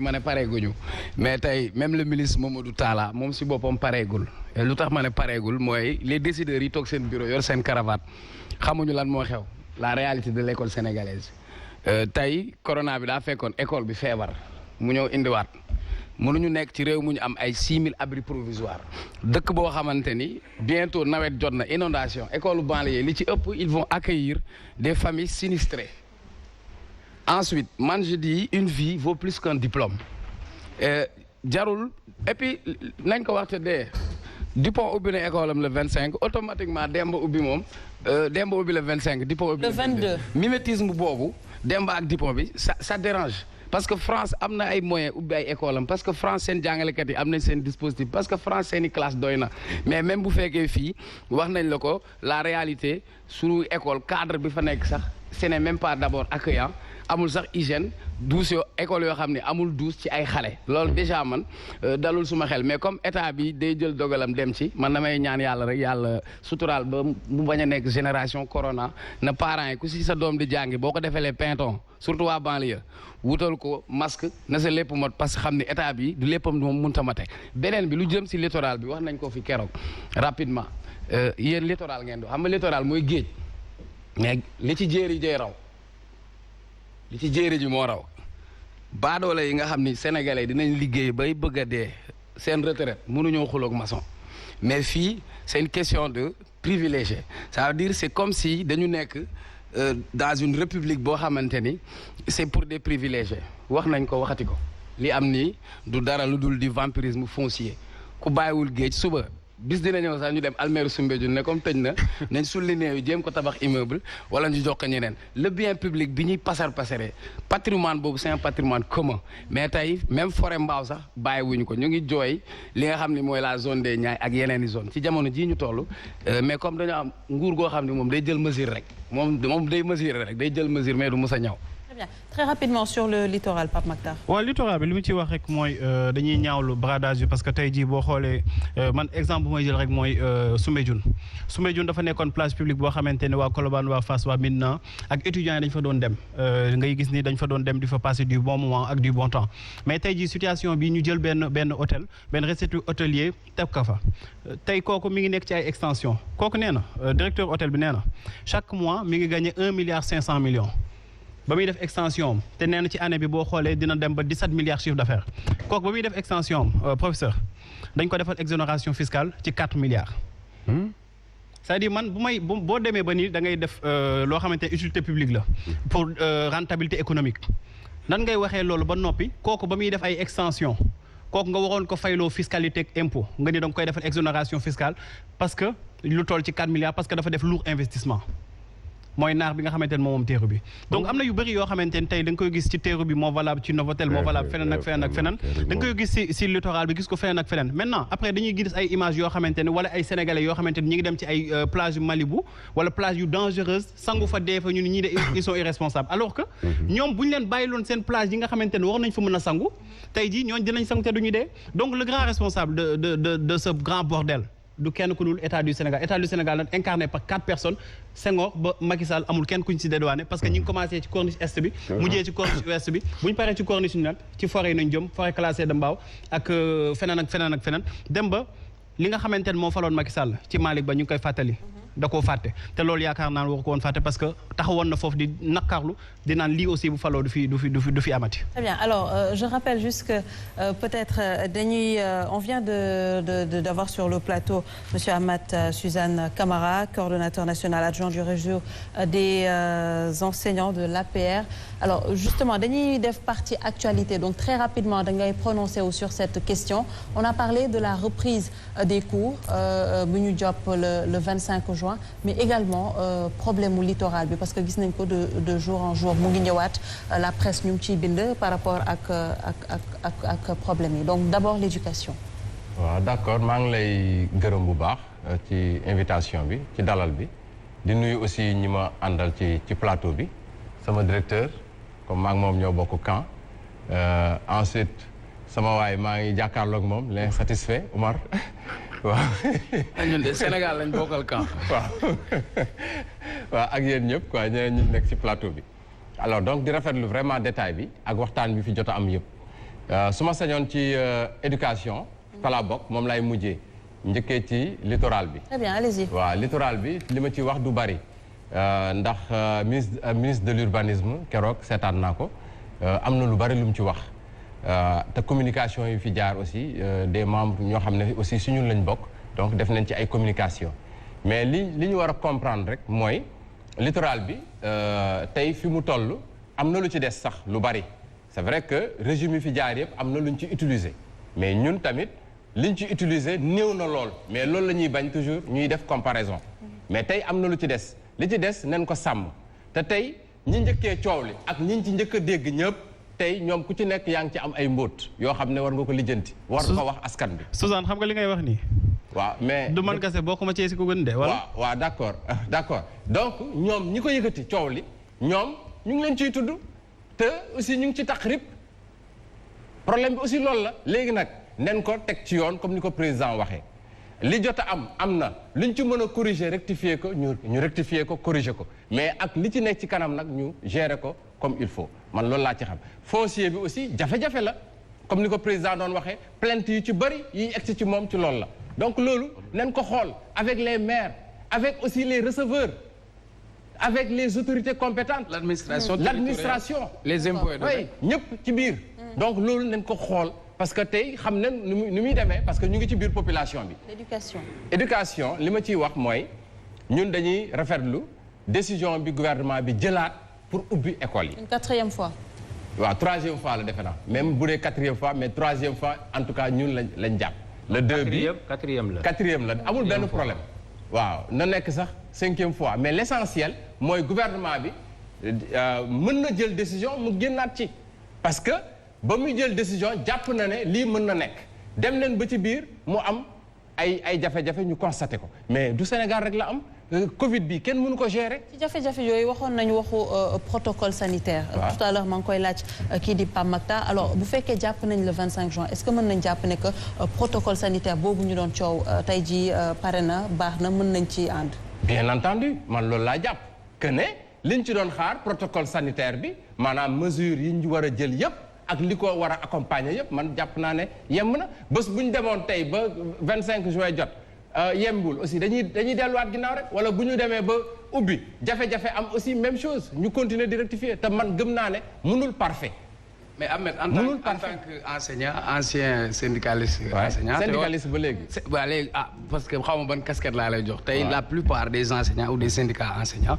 ma ne pareeguñu mais tey même le ministre Mamadou Talla moom si boppam pareegul lu tax ma ne pareegul mooy les décideurs yi toog seen bureau yor seen cravate xamuñu lan moo xew la réalité de l' école sénégalaise tey corona bi daa fekkoon école bi feebar mu ñëw indiwaat mënuñu nekk ci réew mu ñu am ay 6000 abris provisoires dëkk boo xamante ni bientôt nawet jot na inondation école banlieue li ci ëpp ils vont accueillir des familles sinistrées. Ensuite, man je dis une vie vaut plus qu'un diplôme jarul et puis nañ ko waxte dee Dupont ubbi na école am le 25 automatiquement Demba ubbi moom Demba ubbi le 25 Dupont ubbi le 22 mimétisme boobu Demba ak Dupont bi ça dérange parce que France am na ay moyens ubbi ay école am parce que France seen jàngalekat yi am nañ seen dispositif parce que France seeni classe doy na mais même bu fekkee fii wax nañ la ko la réalité suñu école cadre bi fa nekk sax ce n'est même pas d'abord accueillant amul sax hygiène douche yoo école yoo xam ne amul douche ci ay xale loolu déjà man dalul suma xel mais comme état bi day jël dogalam dem ci man damay ñaan yàlla rek yàlla suturaal ba mu bañ a nekk génération corona na parents yi ku si sa doom di jàngi boo ko defelee pinton surtout waa banlieue wutal ko masque na sa lépp mot parce que xam ne état bi du léppam moom mënut a mate beneen bi lu jëm si littoral bi wax nañ ko fi keroog rapidement yéen littoral ngeen do xam nga littoral mooy géej mais li ci jéeri jee raw li ci jéeri ji moo raw baadoole yi nga xam ni sénégalais dinañ liggéey bay bëgg a dee seen retraite mënuñoo xuloog maçon mais fii c'est une question de privilégié ça veut dire c'est comme si dañu nekk dans une république boo xamante ni c'est pour des privilégiés wax nañ ko waxati ko li am nii du dara lu dul di vampirisme foncier ku bàyyiwul géej suba bis dina ñëw sax ñu dem almeeru Soumbédioune ne comme tëj na nañ sulli néew yi jéem ko tabax immeuble wala ñu jox ko ñeneen le bien public bi ñuy passeree patrimoine boobu c'est un patrimoine commun mais tey même forêt mbaaw sax bàyyiwuñu ko ñu ngi jooy li nga xam ni mooy la zone des Niayes ak yeneen i zone ci jamono jii ñu toll mais comme dañoo am nguur goo xam ne moom day jël mesure rek moom day mesurer rek day jël mesure mais du mus a ñaw. Bien. Très rapidement sur le littoral Pape Makhtar. waaw littoral bi li mu ci wax rek mooy dañuy ñaawlu bradage bi parce que tey jii boo xoolee man exemple bu may jël rek mooy Soumbédioune dafa nekkoon place publique boo xamante ne waa Colobane waa Fass waa Médina ak étudiants yi dañ fa doon dem ngay gis ni dañ fa doon dem di fa passer du bon moment ak du bon temps mais tey jii situation bi ñu jël benn hôtel benn réceptif hôtelier teg ko fa tey kooku mi ngi nekk ci ay extension kooku nee na directeur hôtel bi nee na chaque mois mi ngi gagné 1,5 milliard ba muy def extension te nee na ci année bi boo xoolee dina dem ba 17 milliards chiffre d'affaires kooku ba muy def extension professeur dañ ko defal exonération fiscale ci 4 milliards. C'est-à-dire man boo demee ba nii da ngay def loo xamante ne utilité publique la pour rentabilité économique nan ngay waxee loolu ba noppi kooku ba muy def ay extension kooku nga waroon ko fayloo fiscalité ak impôt nga ni da nga koy defal exonération fiscale parce que lu toll ci 4 milliards parce que dafa def lourd investissement. mooy naar bi nga xamante ne moom teeru bi donc am na yu bëri yoo xamante ne tey da nga koy gis ci teeru bi moo valable ci Novotel moo valable feneen ak feneen ak feneen da nga koy gis si littoral bi gis ko feneen ak feneen maintenant après dañuy gis ay images yoo xamante ne wala ay sénégalais yoo xamante ne ñi ngi dem ci ay plage yu Malibu wala plage yu dangereuse sangu fa dee fa ñu ne ñii de ils sont irresponsables alors que ñoom bu ñu leen bàyyiloon seen plage yi nga xamante ne war nañ fa mën a sangu tey jii ñooñu dinañ sangu te duñu dee donc le grand responsable de ce grand bordel du kenn ku dul état du Sénégal nag incarné par 4 personnes Senghor ba Macky Sall amul kenn kuñ ci dédouané parce que ñi ngi commencé ci corniche est bi mujjee ci corniche ouest bi bu ñu paree ci corniche ñu nag ci forêt yi nañ jëm forêt classée de Mbao ak feneen dem ba li nga xamante ne moo faloon Macky Sall ci Malick Ba ñu ngi koy fàttali da koo fàtte te loolu yaakaar naan waru ko woon fàtte parce que taxawoon na foofu di naqarlu di naan lii aussi bu faloo du fi amati. Très bien alors je rappelle juste que peut-être dañuy on vient d'avoir sur le plateau monsieur Amath Suzanne Camara coordonnateur national adjoint du réseau des enseignants de l'APR alors justement dañuy def partie actualité donc très rapidement da ngay prononcer wu sur cette question on a parlé de la reprise des cours bu ñu jàpp le 25 juin mais également problème mu littoral bi parce que gis nañ ko de jour en jour mu ngi ñëwaat la presse ñu ngi ciy bind par rapport ak problème yi donc d'abord l'éducation. waaw d'accord maa ngi lay gërëm bu baax ci invitation bi ci dalal bi di nuyu aussi ñi ma àndal ci plateau bi sama directeur comme maa ngi moom ñoo bokk camp ensuite sama waay maa ngi jàkkaarloog moom l'insatisfait Omar waaw. ñun de Sénégal lañ bokkal camp. waaw ak yéen ñëpp quoi ñeneen ñi nekk ci plateau bi alors donc di rafetlu vraiment détail bi ak waxtaan bi fi jot a am yëpp su ma sañoon ci éducation fa laa bokk moom lay mujjee njëkkee ci littoral bi. Très bien, allez-y. waaw littoral bi li ma ci wax du bari ndax ministre de l'urbanisme keroog seetaan naa ko am na lu bari lu mu ci wax te communication yi fi jaar aussi des membres ñoo xam ne aussi suñu lañ bokk donc def nañ ci ay communication mais li ñu war a comprendre rek mooy littoral bi tey fi mu toll am na lu ci des sax lu bari c'est vrai que régime yi fi jaar yëpp am na lu ñu ci utiliser mais ñun tamit liñ ci utiliser néew na lool mais loolu la ñuy bañ toujours ñuy def comparaison mais tey am na lu ci des li ci des nañ ko sàmm te tey ñi njëkkee coow li ak ñi ci njëkk a dégg ñëpp tey ñoom ku ci nekk yaa ngi ci am ay mbóot yoo xam ne war nga ko lijjanti war nga ko wax askan bi. Suzanne xam nga li ngay wax nii. waaw mais du man kese boo ko ma cee si ko gën de wala. waaw d'accord donc ñoom ñi ko yëkkati coow li ñoom ñu ngi leen ciy tudd te aussi ñu ngi ci taqrib problème bi aussi loolu la léegi nag nen ko teg ci yoon comme ni ko président waxee li jot a am na luñ ci mën a corriger rectifier ko ñu rectifier ko corriger ko mais ak li ci nekk ci kanam nag ñu gérer ko comme il faut man loolu laa ci xam foncier bi aussi jafe-jafe la comme ni ko président doon waxee plainte yu ci bëri yi egsi ci moom ci loolu la donc loolu nen ko xool avec les maires avec aussi les receveurs avec les autorités compétentes l'administration les impôts et domaines ñëpp ci biir donc loolu nen ko xool parce que tey xam nañ nu muy demee parce que ñu ngi ci biir population bi. éducation li ma ciy wax mooy ñun dañuy rafetlu décision bi gouvernement bi jëlaat pour ubbi école yi. une 4e fois. waaw 3e fois la defe naa même bu dee 4e fois mais 3e fois en tout cas ñun lañ jàpp. le 2 bi 4e la amul benn problème. waaw na nekk sax 5e fois mais l'essentiel mooy gouvernement bi mën na jël décision mu génnaat ci parce que. ba muy jël décision jàpp na ne lii mën na nekk dem leen ba ci biir mu am ay jafe-jafe ñu constaté ko mais du Sénégal rek la am Covid bi kenn mënu ko gérer. ci jafe-jafe yooyu waxoon nañu waxu protocole sanitaire. tout à l'heure maa ngi koy laaj kii di Pape Mactar alors bu fekkee jàpp nañ le 25 juin est-ce que mën nañ jàpp ne que protocole sanitaire boobu ñu doon coow tey jii pare na baax na mën nañ ci ànd. bien entendu man loolu laa jàpp que ne liñ ci doon xaar protocole sanitaire bi maanaam mesures yi ñu war a jël yépp ak li ko war a accompagner yëpp man jàpp naa ne yemb na bés bu ñu demoon tey ba 25 juin jot yembul aussi dañuy delluwaat ginnaaw rek wala bu ñu demee ba ubbi jafe-jafe am aussi même chose ñu continuer di rectifier te man gëm naa ne mënul parfait. mais Ahmed en tant que enseignant ancien syndicaliste. enseignant syndicaliste ba léegi. waaw léegi parce que xaw ma ban casquette laa lay jox. tey la plupart des enseignants ou des syndicats enseignants.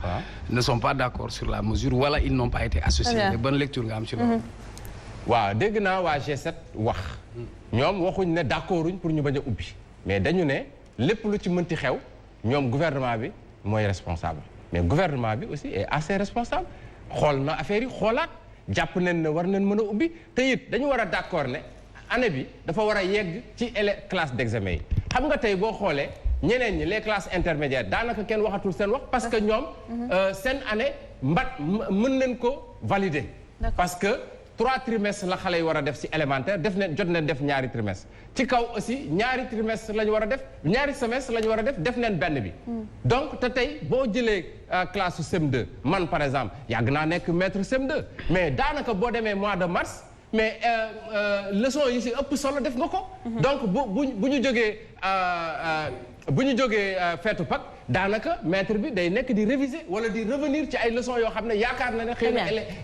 ne sont pas d'accord sur la mesure wala ils n'ont pas été associés. ban lecture nga am ci loolu. waaw dégg naa waa G7 wax ñoom waxuñ ne d'accorduñ pour ñu bañ a ubbi mais dañu ne lépp lu ci mënti xew ñoom gouvernement bi mooy responsable mais gouvernement bi aussi est assez responsable xool na affaire yi xoolaat jàpp nañ ne war nañ mën a ubbi te it dañu war a d'accord ne année bi dafa war a yegg ci classe d'examen yi xam nga tey boo xoolee ñeneen ñi les classes intermédiaires daanaka kenn waxatul seen wax parce que ñoom seen année mën nañ ko valider parce que 3 trimestres la xale yi war a def ci élémentaire jot nañ def ñaari trimestre ci kaw aussi ñaari trimestre la ñu war a def ñaari semestre la ñu war a def nañ benn bi donc te tey boo jëlee classe CM2 man par exemple yàgg naa nekk maître CM2 mais daanaka boo demee mois de mars mais leçon yi ci ëpp solo def nga ko donc bu ñu jógee feetu Pâques daanaka maître bi day nekk di réviser wala di revenir ci ay leçons yoo xam ne yaakaar na ne xëy na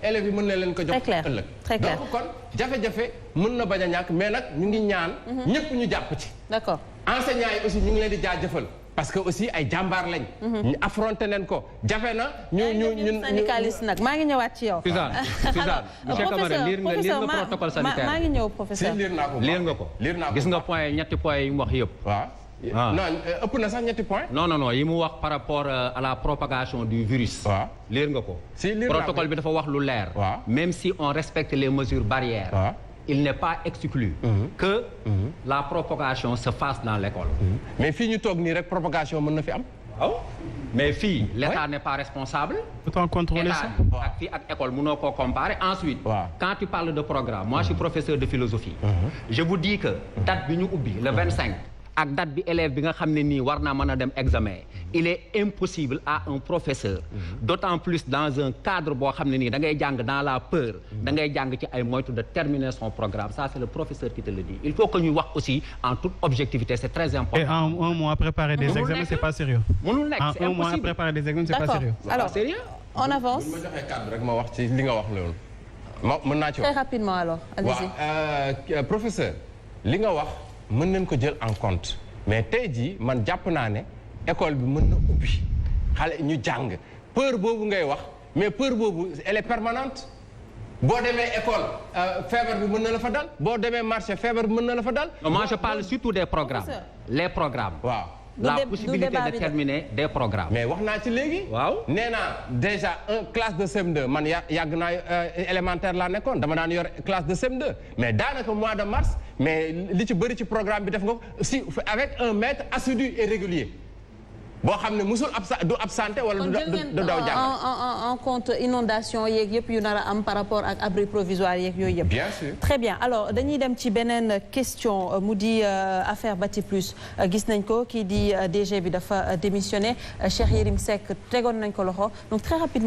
élèves yi mën na leen ko jox ëllëg donc kon jafe-jafe mën na bañ a ñàkk mais nag ñu ngi ñaan ñëpp ñu jàpp ci d'accord enseignants yi aussi ñu ngi leen di jaajëfal parce que aussi ay jàmbaar lañ ñu affronté leen ko jafe na ñun syndicaliste nag maa ngi ñëwaat ci yow Suzanne monsieur Camara liir nga protocole sanitaire maa ngi ñëw professeur liir nga ko gis nga point ñetti point yi mu wax yëpp non ëpp na sax ñetti point non yi mu wax par rapport à la propagation du virus liir nga ko protocole bi dafa wax lu leer même si on respecte les mesures barrières il n'est pas exclu que la propagation se fasse dans l'école mais fii ñu toog nii rek propagation mën na fi am mais fii l'État n'est pas responsable autant contrôler ça ak fii ak école mënoo koo comparer ensuite quand tu parles de programme moi je suis professeur de philosophie je vous dis que date bi ñu ubbi le 25 ak date bi élève bi nga xam ne nii war naa mën a dem examen il est impossible à un professeur d'autant plus dans un cadre boo xam ne nii da ngay jàng dans la peur da ngay jàng ci ay moytu de terminer son programme ça c'est le professeur qui te le dit il faut que ñu wax aussi en toute objectivité c'est très important. Et en un mois préparer des examens c'est pas sérieux. mënul nekk c'est impossible. En un mois préparer des examens c'est pas sérieux. Alors sérieux. on avance. bu ma joxee cadre rek ma wax ci li nga wax loolu. mën naa ci wax très rapidement alors. allez-y. waaw professeur li nga wax mën nañ ko jël en compte mais tey jii man jàpp naa ne école bi mën na ubbi xale ñu jàng peur boobu ngay wax mais peur boobu elle est permanente boo demee école feebar bi mën na la fa dal boo demee marché feebar bi mën na la fa dal. non moi je parle surtout des programmes. les programmes. waaw. la possibilité de terminer des programmes. mais wax naa ci léegi. waaw nee naa déjà classe de CM2 man yàgg naa élémentaire laa nekkoon dama daan yor classe de CM2 mais daanaka mois de mars mais li ci bëri ci programme bi def nga ko si avec un maître assidu et régulier boo xam ne musul du absenté wala du daw jàng. en compte inondation yeeg yëpp yu nar a am par rapport ak abri provisoire yeeg yooyu yëpp. bien sûr très bien alors dañuy dem ci beneen question mu di affaire Bati Plus gis nañ ko kii di DG bi dafa démissionné Cheikh Yérim Seck tegoon nañ ko loxo donc très rapidement.